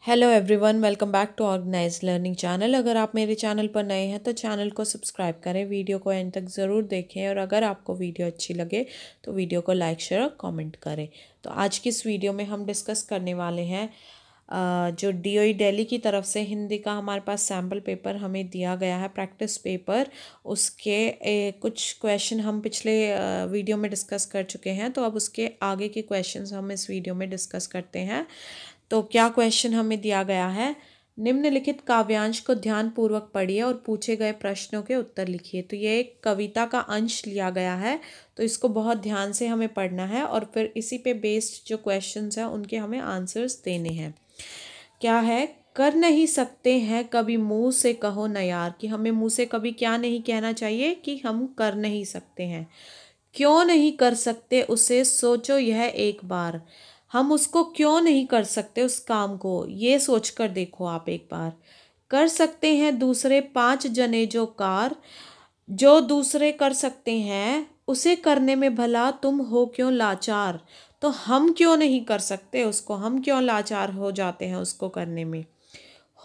Hello everyone, welcome back to organise learning channel. अगर आप मेरे चैनल पर नए हैं तो चैनल को सब्सक्राइब करें, वीडियो को एंड तक ज़रूर देखें और अगर आपको वीडियो अच्छी लगे तो वीडियो को लाइक शेयर और कमेंट करें। तो आज की इस वीडियो में हम डिस्कस करने वाले हैं जो डीओई दिल्ली की तरफ से हिंदी का हमारे पास सैम्पल पेपर हमें दिया गया है, प्रैक्टिस पेपर। उसके कुछ क्वेश्चन हम पिछले वीडियो में डिस्कस कर चुके हैं, तो अब उसके आगे के क्वेश्चंस हम इस वीडियो में डिस्कस करते हैं। तो क्या क्वेश्चन हमें दिया गया है, निम्नलिखित काव्यांश को ध्यानपूर्वक पढ़िए और पूछे गए प्रश्नों के उत्तर लिखिए। तो ये एक कविता का अंश लिया गया है, तो इसको बहुत ध्यान से हमें पढ़ना है और फिर इसी पे बेस्ड जो क्वेश्चंस हैं उनके हमें आंसर्स देने हैं। क्या है, कर नहीं सकते हैं कभी मुंह से कहो न यार, कि हमें मुंह से कभी क्या नहीं कहना चाहिए कि हम कर नहीं सकते हैं। क्यों नहीं कर सकते उसे सोचो यह एक बार, हम उसको क्यों नहीं कर सकते उस काम को, ये सोच कर देखो आप एक बार। कर सकते हैं दूसरे 5 जने जो कार, जो दूसरे कर सकते हैं उसे करने में भला तुम हो क्यों लाचार। तो हम क्यों नहीं कर सकते उसको, हम क्यों लाचार हो जाते हैं उसको करने में।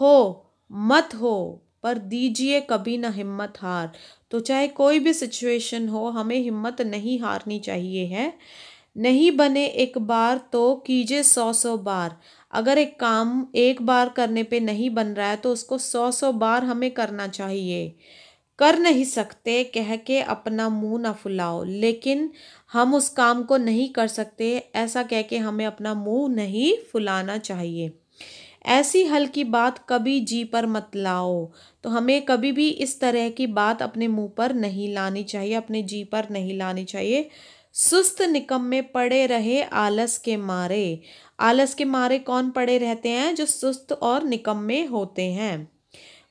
हो मत हो पर दीजिए कभी ना हिम्मत हार। तो चाहे कोई भी सिचुएशन हो, हमें हिम्मत नहीं हारनी चाहिए है। नहीं बने एक बार तो कीजिए 100 बार। अगर एक काम एक बार करने पे नहीं बन रहा है तो उसको 100 बार हमें करना चाहिए। कर नहीं सकते कह के अपना मुंह ना फुलाओ, लेकिन हम उस काम को नहीं कर सकते ऐसा कह के हमें अपना मुंह नहीं फुलाना चाहिए। ऐसी हल्की बात कभी जी पर मत लाओ। तो हमें कभी भी इस तरह की बात अपने मुंह पर नहीं लानी चाहिए, अपने जी पर नहीं लानी चाहिए। सुस्त निकम्मे पड़े रहे आलस के मारे। आलस के मारे कौन पड़े रहते हैं, जो सुस्त और निकम्मे होते हैं।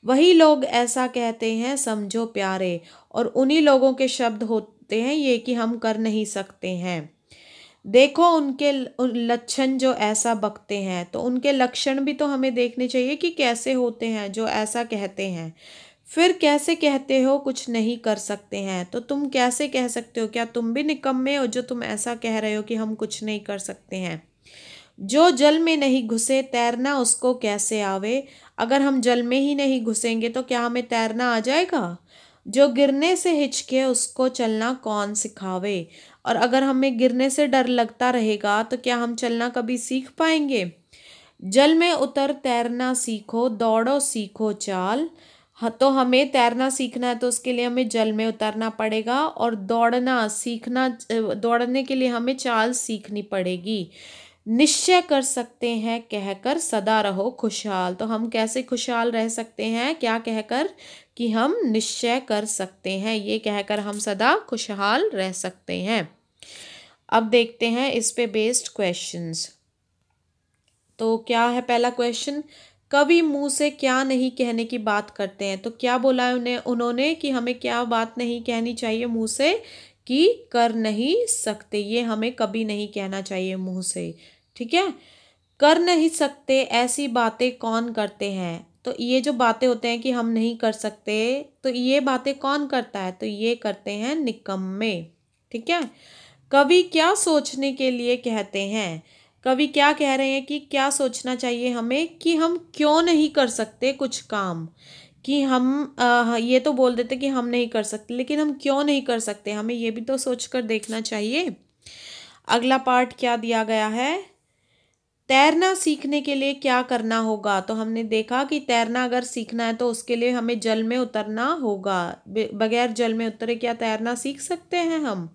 वही लोग ऐसा कहते हैं समझो प्यारे, और उन्हीं लोगों के शब्द होते हैं ये कि हम कर नहीं सकते हैं। देखो उनके लक्षण जो ऐसा बकते हैं, तो उनके लक्षण भी तो हमें देखने चाहिए कि कैसे होते हैं जो ऐसा कहते हैं। फिर कैसे कहते हो कुछ नहीं कर सकते हैं, तो तुम कैसे कह सकते हो, क्या तुम भी निकम्मे हो जो तुम ऐसा कह रहे हो कि हम कुछ नहीं कर सकते हैं। जो जल में नहीं घुसे तैरना उसको कैसे आवे। अगर हम जल में ही नहीं घुसेंगे तो क्या हमें तैरना आ जाएगा। जो गिरने से हिचके उसको चलना कौन सिखावे। और अगर हमें गिरने से डर लगता रहेगा तो क्या हम चलना कभी सीख पाएंगे। जल में उतर तैरना सीखो, दौड़ो सीखो चाल। हाँ, तो हमें तैरना सीखना है तो उसके लिए हमें जल में उतरना पड़ेगा, और दौड़ना सीखना, दौड़ने के लिए हमें चाल सीखनी पड़ेगी। निश्चय कर सकते हैं कहकर सदा रहो खुशहाल। तो हम कैसे खुशहाल रह सकते हैं, क्या कहकर, कि हम निश्चय कर सकते हैं, ये कहकर हम सदा खुशहाल रह सकते हैं। अब देखते हैं इस पे बेस्ड क्वेश्चंस। तो क्या है पहला क्वेश्चन, कवि मुंह से क्या नहीं कहने की बात करते हैं। तो क्या बोला है उन्होंने कि हमें क्या बात नहीं कहनी चाहिए मुंह से, कि कर नहीं सकते, ये हमें कभी नहीं कहना चाहिए मुंह से। ठीक है, कर नहीं सकते ऐसी बातें कौन करते हैं। तो ये जो बातें होते हैं कि हम नहीं कर सकते, तो ये बातें कौन करता है, तो ये करते हैं निकम्मे। ठीक है, कवि क्या सोचने के लिए कहते हैं। कवि क्या कह रहे हैं कि क्या सोचना चाहिए हमें, कि हम क्यों नहीं कर सकते कुछ काम। कि हम ये तो बोल देते कि हम नहीं कर सकते, लेकिन हम क्यों नहीं कर सकते, हमें ये भी तो सोचकर देखना चाहिए। अगला पार्ट क्या दिया गया है, तैरना सीखने के लिए क्या करना होगा। तो हमने देखा कि तैरना अगर सीखना है तो उसके लिए हमें जल में उतरना होगा। बगैर जल में उतरे क्या तैरना सीख सकते हैं हम।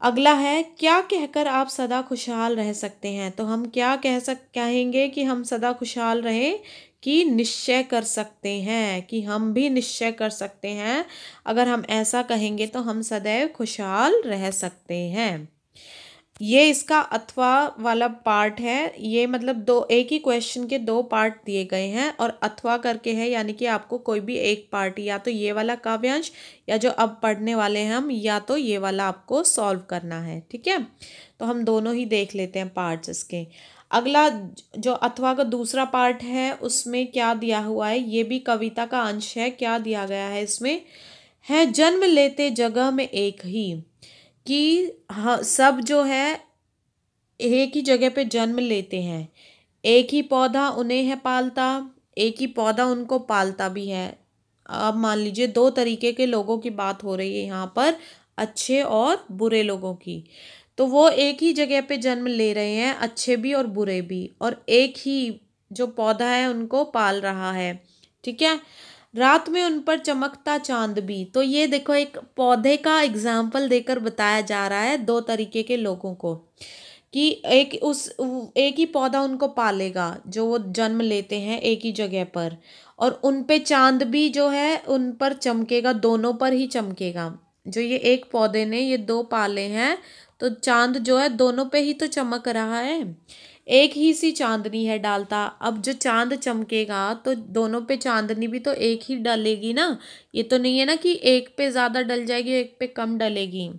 अगला है, क्या कहकर आप सदा खुशहाल रह सकते हैं। तो हम क्या कहेंगे कि हम सदा खुशहाल रहें, कि निश्चय कर सकते हैं, कि हम भी निश्चय कर सकते हैं। अगर हम ऐसा कहेंगे तो हम सदैव खुशहाल रह सकते हैं। ये इसका अथवा वाला पार्ट है। ये मतलब दो, एक ही क्वेश्चन के दो पार्ट दिए गए हैं और अथवा करके है, यानी कि आपको कोई भी एक पार्ट, या तो ये वाला काव्यांश या जो अब पढ़ने वाले हैं हम, या तो ये वाला आपको सॉल्व करना है। ठीक है, तो हम दोनों ही देख लेते हैं पार्ट्स इसके। अगला जो अथवा का दूसरा पार्ट है उसमें क्या दिया हुआ है, ये भी कविता का अंश है। क्या दिया गया है इसमें, है जन्म लेते जगह में एक ही, कि हाँ सब जो है एक ही जगह पे जन्म लेते हैं। एक ही पौधा उन्हें है पालता, एक ही पौधा उनको पालता भी है। अब मान लीजिए दो तरीके के लोगों की बात हो रही है यहाँ पर, अच्छे और बुरे लोगों की। तो वो एक ही जगह पे जन्म ले रहे हैं, अच्छे भी और बुरे भी, और एक ही जो पौधा है उनको पाल रहा है। ठीक है। रात में उन पर चमकता चांद भी। तो ये देखो एक पौधे का एग्जाम्पल देकर बताया जा रहा है दो तरीके के लोगों को, कि एक ही पौधा उनको पालेगा जो वो जन्म लेते हैं एक ही जगह पर, और उन पे चांद भी जो है उन पर चमकेगा, दोनों पर ही चमकेगा। जो ये एक पौधे ने ये दो पाले हैं, तो चांद जो है दोनों पे ही तो चमक रहा है। एक ही सी चांदनी है डालता, अब जो चांद चमकेगा तो दोनों पे चांदनी भी तो एक ही डलेगी ना। ये तो नहीं है ना कि एक पे ज़्यादा डल जाएगी एक पे कम डलेगी।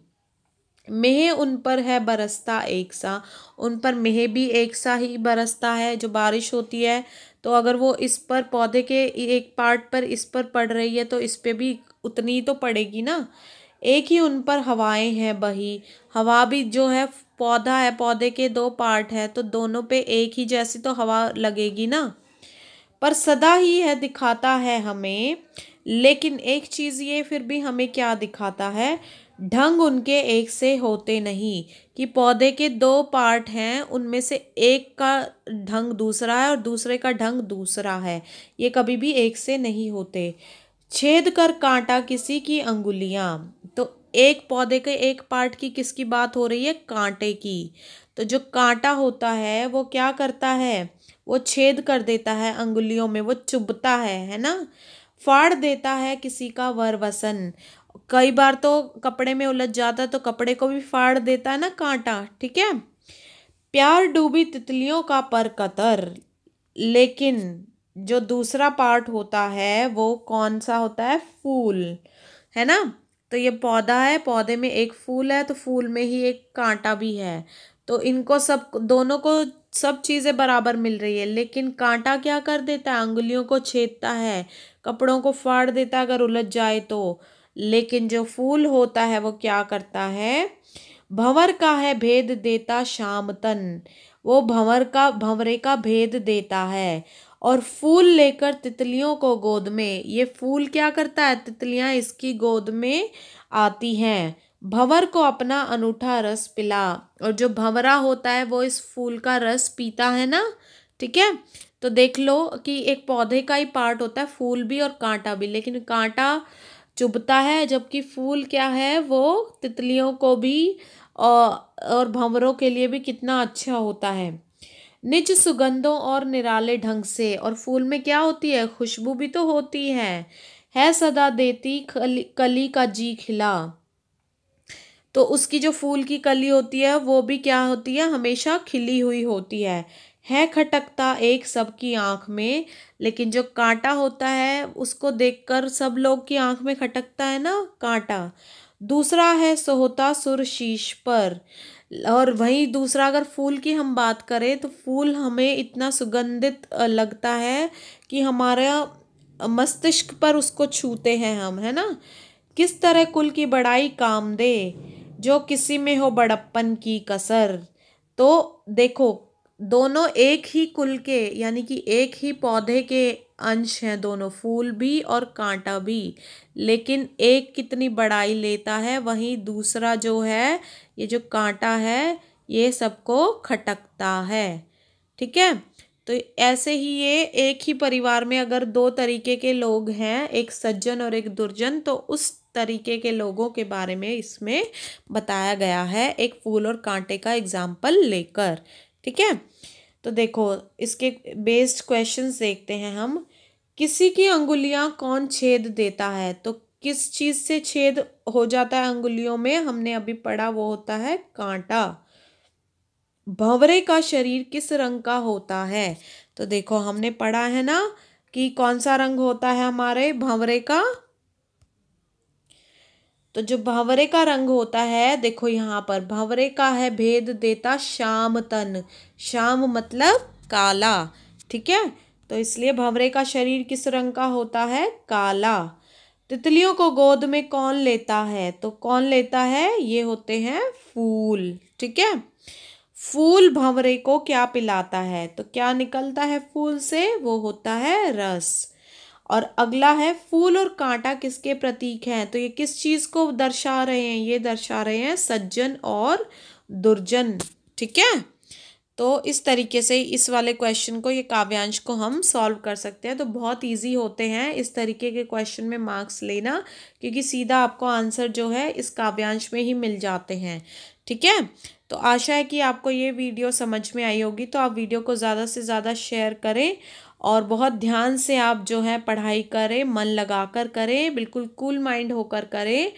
मेह उन पर है बरसता एक सा, उन पर मेह भी एक सा ही बरसता है। जो बारिश होती है तो अगर वो इस पर पौधे के एक पार्ट पर इस पर पड़ रही है तो इस पे भी उतनी ही तो पड़ेगी ना। एक ही उन पर हवाएं हैं बही, हवा भी जो है पौधा है, पौधे के दो पार्ट है तो दोनों पे एक ही जैसी तो हवा लगेगी ना। पर सदा ही है दिखाता है हमें, लेकिन एक चीज़ ये फिर भी हमें क्या दिखाता है, ढंग उनके एक से होते नहीं। कि पौधे के दो पार्ट हैं, उनमें से एक का ढंग दूसरा है और दूसरे का ढंग दूसरा है, ये कभी भी एक से नहीं होते। छेद कर कांटा किसी की अंगुलियां। तो एक पौधे के एक पार्ट की किसकी बात हो रही है, कांटे की। तो जो कांटा होता है वो क्या करता है, वो छेद कर देता है अंगुलियों में, वो चुभता है ना। फाड़ देता है किसी का वरवसन, कई बार तो कपड़े में उलझ जाता है तो कपड़े को भी फाड़ देता है ना कांटा। ठीक है। प्यार डूबी तितलियों का पर कतर, लेकिन जो दूसरा पार्ट होता है वो कौन सा होता है, फूल, है ना। तो ये पौधा है, पौधे में एक फूल है तो फूल में ही एक कांटा भी है। तो इनको सब दोनों को सब चीज़ें बराबर मिल रही है, लेकिन कांटा क्या कर देता है, अंगुलियों को छेदता है, कपड़ों को फाड़ देता है अगर उलझ जाए तो। लेकिन जो फूल होता है वो क्या करता है, भंवर का है भेद देता शाम तन, वो भंवरे का भेद देता है। और फूल लेकर तितलियों को गोद में, ये फूल क्या करता है, तितलियां इसकी गोद में आती हैं। भंवर को अपना अनूठा रस पिला, और जो भंवरा होता है वो इस फूल का रस पीता है ना। ठीक है। तो देख लो कि एक पौधे का ही पार्ट होता है, फूल भी और कांटा भी, लेकिन कांटा चुभता है जबकि फूल क्या है, वो तितलियों को भी और भंवरों के लिए भी कितना अच्छा होता है। निज सुगंधों और निराले ढंग से, और फूल में क्या होती है, खुशबू भी तो होती है सदा देती कली का जी खिला। तो उसकी जो फूल की कली होती है वो भी क्या होती है, हमेशा खिली हुई होती है खटकता एक सबकी आंख में। लेकिन जो कांटा होता है उसको देखकर सब लोग की आंख में खटकता है ना कांटा। दूसरा है सोहता सुर शीश पर, और वहीं दूसरा अगर फूल की हम बात करें तो फूल हमें इतना सुगंधित लगता है कि हमारा मस्तिष्क पर उसको छूते हैं हम, है ना। किस तरह कुल की बड़ाई काम दे, जो किसी में हो बड़प्पन की कसर। तो देखो दोनों एक ही कुल के यानी कि एक ही पौधे के अंश हैं दोनों, फूल भी और कांटा भी, लेकिन एक कितनी बड़ाई लेता है, वहीं दूसरा जो है ये जो कांटा है ये सबको खटकता है। ठीक है। तो ऐसे ही ये एक ही परिवार में अगर दो तरीके के लोग हैं, एक सज्जन और एक दुर्जन, तो उस तरीके के लोगों के बारे में इसमें बताया गया है एक फूल और कांटे का एग्जाम्पल लेकर। ठीक है। तो देखो इसके बेस्ड क्वेश्चंस देखते हैं हम। किसी की अंगुलियां कौन छेद देता है, तो किस चीज़ से छेद हो जाता है अंगुलियों में, हमने अभी पढ़ा वो होता है कांटा। भंवरे का शरीर किस रंग का होता है, तो देखो हमने पढ़ा है ना कि कौन सा रंग होता है हमारे भंवरे का। तो जो भंवरे का रंग होता है, देखो यहाँ पर भंवरे का है भेद देता श्याम तन, श्याम मतलब काला। ठीक है। तो इसलिए भंवरे का शरीर किस रंग का होता है, काला। तितलियों को गोद में कौन लेता है, तो कौन लेता है, ये होते हैं फूल। ठीक है। फूल भंवरे को क्या पिलाता है, तो क्या निकलता है फूल से, वो होता है रस। और अगला है फूल और कांटा किसके प्रतीक हैं, तो ये किस चीज को दर्शा रहे हैं, ये दर्शा रहे हैं सज्जन और दुर्जन। ठीक है, तो इस तरीके से इस वाले क्वेश्चन को, ये काव्यांश को हम सॉल्व कर सकते हैं। तो बहुत इजी होते हैं इस तरीके के क्वेश्चन में मार्क्स लेना, क्योंकि सीधा आपको आंसर जो है इस काव्यांश में ही मिल जाते हैं। ठीक है, तो आशा है कि आपको ये वीडियो समझ में आई होगी। तो आप वीडियो को ज़्यादा से ज़्यादा शेयर करें और बहुत ध्यान से आप जो है पढ़ाई करें, मन लगा कर करें, बिल्कुल कूल माइंड होकर करें।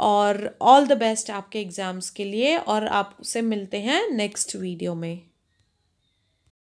और ऑल द बेस्ट आपके एग्ज़ाम्स के लिए, और आपसे मिलते हैं नेक्स्ट वीडियो में।